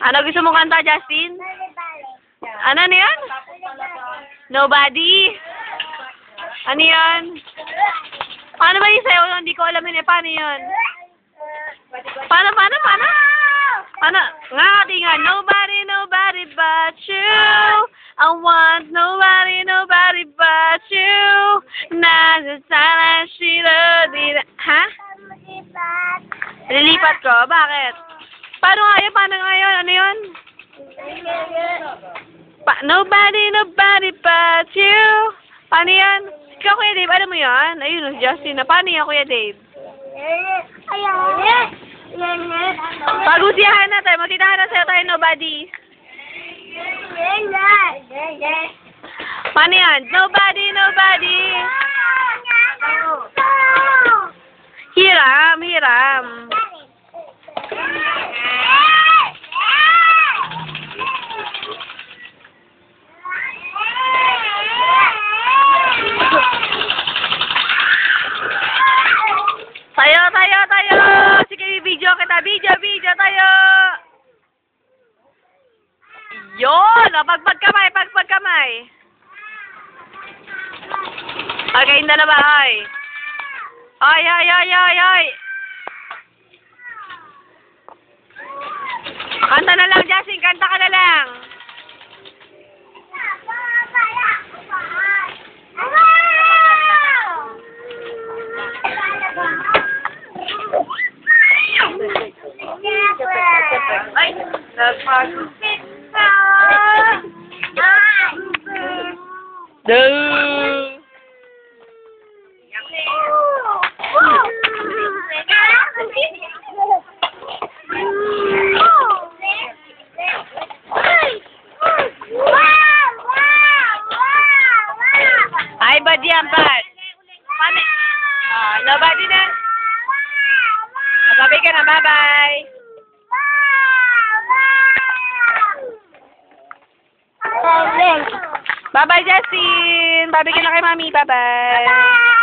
Ano gusto mong kanta, Justin? Ano na yan? Nobody? Ano yan? Paano ba yung sayo? Hindi ko alam yun eh. Paano yun? Paano? Paano? Nga, di nga. Nobody, nobody but you. I want nobody, nobody but you. Nasa sana sila di na... Ha? Lilipat ko? Bakit? Paano nga yun? Paano nga yun? Ano yun? Nobody, nobody but you. Paano yan? Ikaw, Kuya Dave, alam mo yan? Ayun, Justin na. Paano yan, Kuya Dave? Pag-usiyahan na tayo. Magtitahan na sa'yo tayo, nobody. Paano yan? Nobody, nobody. Hiram, hiram. Tayo. Sige, video kita. Video tayo. Yun! Pagpagkamay. Okay, yung dalawa, ay. Ay. Kanta na lang, Justin. Kanta ka na lang. Ay, nagpagupit na. Ay, bad yan, bad. Paano? Nobody na. Sabi ka na, bye-bye. Bye-bye, Justin. Bye-bye ka na kay Mami. Bye-bye.